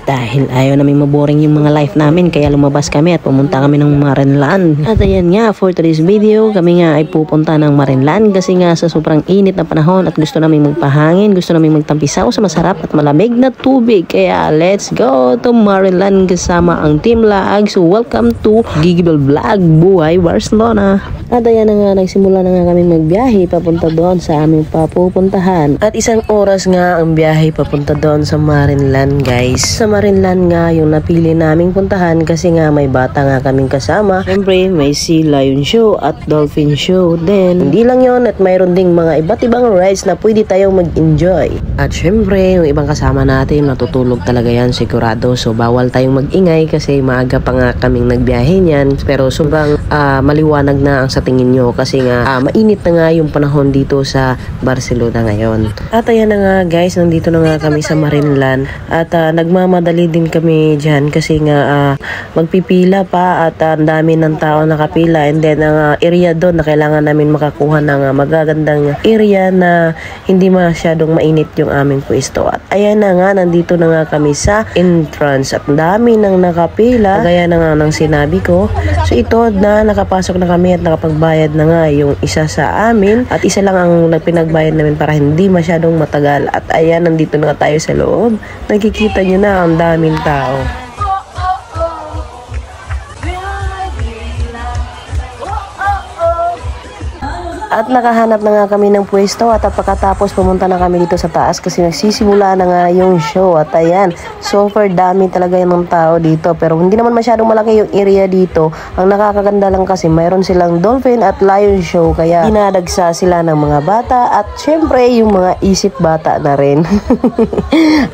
Dahil ayaw namin maboring yung mga life namin, kaya lumabas kami at pumunta kami ng Marinlan. At ayan nga, for today's video, kami nga ay pupunta ng Marinlan kasi nga sa sobrang init na panahon at gusto namin magpahangin, gusto namin magtampisaw sa masarap at malamig na tubig. Kaya let's go to Marinlan kasama ang Team Lag. So welcome to Gigibel Vlog, Buhay Barcelona. At ayan na nga, nagsimula na nga kami magbiyahe papunta doon sa aming papupuntahan. At isang oras nga ang biyahe papunta doon sa Marinlan, guys. Sa Marinlan nga yung napili naming puntahan kasi nga may bata nga kaming kasama. Siyempre may sea lion show at dolphin show din. Hindi lang yon, at mayroon ding mga iba't ibang rides na pwede tayong mag-enjoy. At siyempre yung ibang kasama natin natutulog talaga yan sigurado. So bawal tayong mag-ingay kasi maaga pa nga kaming nagbiyahe niyan. Pero sobrang maliwanag na ang sa tingin nyo kasi nga mainit na nga yung panahon dito sa Barcelona ngayon. At ayan na nga guys, nandito na nga kami sa Marinlan at nagmamadali din kami dyan kasi nga magpipila pa at ang dami ng tao nakapila, and then ang area doon na kailangan namin makakuha ng magagandang area na hindi masyadong mainit yung aming pwesto. At ayan na nga, nandito na nga kami sa entrance at dami nang nakapila gaya na nga ng sinabi ko. So ito na nakapasok na kami at nakapagbayad na nga yung isa sa amin at isa lang ang pinagbayad namin para hindi masyadong matagal. At ayan, nandito na tayo sa loob. Nakikita nyo na ang daming tao. At nakahanap na nga kami ng pwesto at pagkatapos pumunta na kami dito sa taas kasi nagsisimula na nga yung show. At ayan, super dami talaga yung tao dito pero hindi naman masyadong malaki yung area dito. Ang nakakaganda lang kasi mayroon silang dolphin at lion show kaya dinadagsa sila ng mga bata at syempre yung mga isip bata na rin.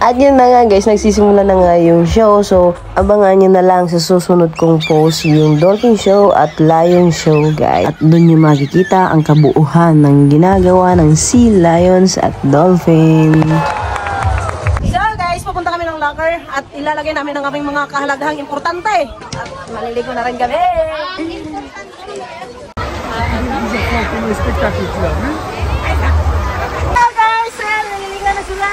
At yun na nga guys, nagsisimula na nga yung show. So abangan nyo na lang sa susunod kong post yung dolphin show at lion show guys. At dun yung makikita ang kabuuhan ng ginagawa ng sea lions at dolphin. So guys, papunta kami ng locker at ilalagay namin ang aming mga kahalagahang importante. At maliligo na rin kami. So guys, naliligo na sila.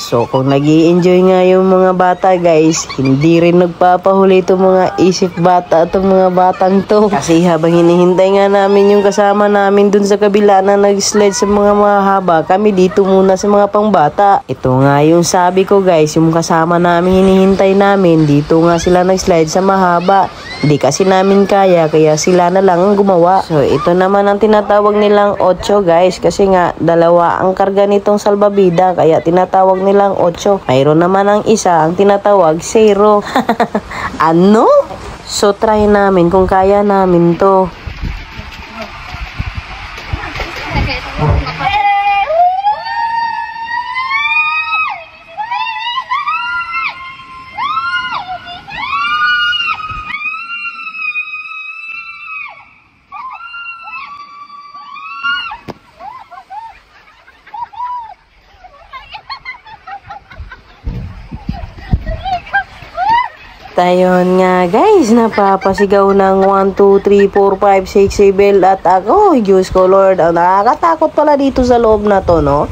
So kung nag-i-enjoy nga yung mga bata guys, hindi rin nagpapahuli itong mga isip bata, itong mga batang to. Kasi habang hinihintay nga namin yung kasama namin dun sa kabila na nag-slide sa mga mahaba, kami dito muna sa mga pangbata. Ito nga yung sabi ko guys, yung kasama namin hinihintay namin, dito nga sila nag-slide sa mahaba. Hindi kasi namin kaya sila na lang ang gumawa. So ito naman ang tinatawag nilang 8 guys kasi nga dalawa ang karga nitong salbabida kaya tinatawag nilang 8. Mayroon naman ang isa ang tinatawag 0. Ano? So try namin kung kaya namin to. Tayon nga guys, napapasigaw ng 1, 2, 3, 4, 5, 6, 7 at ako, Diyos ko Lord, ang nakakatakot pala dito sa loob na to, no?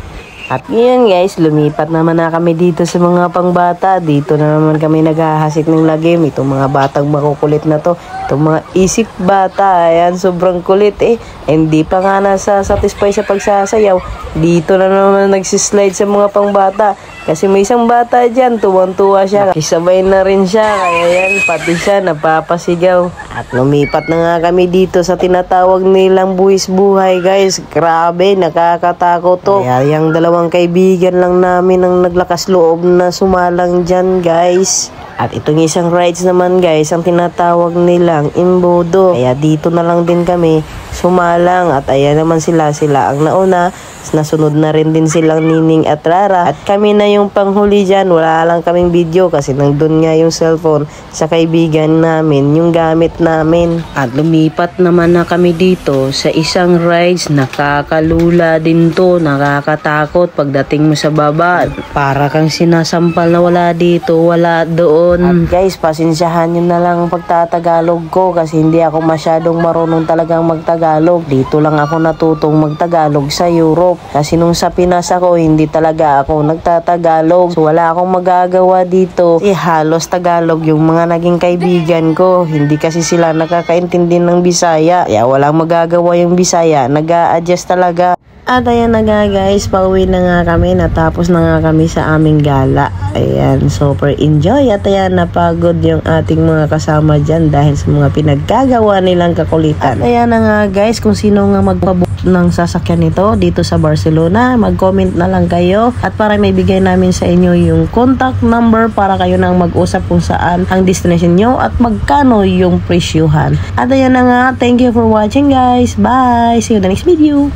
At ngayon guys, lumipat naman na kami dito sa mga pangbata. Dito na naman kami naghahasik ng lagim. Itong mga batang makukulit na to, itong mga isip bata, ayan, sobrang kulit eh. Hindi pa nga nasa-satisfy sa pagsasayaw. Dito na naman nagsislide sa mga pangbata. Kasi may isang bata dyan, tuwang-tuwa siya. Kisabay na rin siya, kaya yan, pati siya napapasigaw. At lumipat na nga kami dito sa tinatawag nilang buwis buhay guys. Grabe, nakakatakot to. Kaya yung dalawang kaibigan lang namin ang naglakas loob na sumalang dyan guys. At itong isang rides naman guys, ang tinatawag nilang Imbodo. Kaya dito na lang din kami sumalang at ayan naman sila ang nauna. Nasunod na rin din silang Nining at Rara. At kami na yung panghuli dyan. Wala lang kaming video kasi nandun nga yung cellphone sa kaibigan namin, yung gamit namin. At lumipat naman na kami dito sa isang rides. Nakakalula din to, nakakatakot pagdating mo sa baba. Para kang sinasampal na wala dito, wala doon. At guys, pasensyahan nyo na lang pagtatagalog ko kasi hindi ako masyadong marunong talagang magtagalog. Dito lang ako natutong magtagalog sa Europe. Kasi nung sa Pinas ako, hindi talaga ako nagtatagalog. So wala akong magagawa dito. Halos Tagalog yung mga naging kaibigan ko. Hindi kasi sila nakakaintindi ng Bisaya. Kaya walang magagawa yung Bisaya. Nag-a-adjust talaga. At ayan na nga guys, pauwi na nga kami. Natapos na nga kami sa aming gala. Ayan, super enjoy. At ayan, napagod yung ating mga kasama dyan dahil sa mga pinaggagawa nilang kakulitan. At ayan na nga guys, kung sino nga magpabook ng sasakyan nito dito sa Barcelona, mag-comment na lang kayo. At para may bigay namin sa inyo yung contact number para kayo nang mag-usap kung saan ang destination nyo at magkano yung presyuhan. At ayan na nga, thank you for watching guys. Bye! See you in the next video.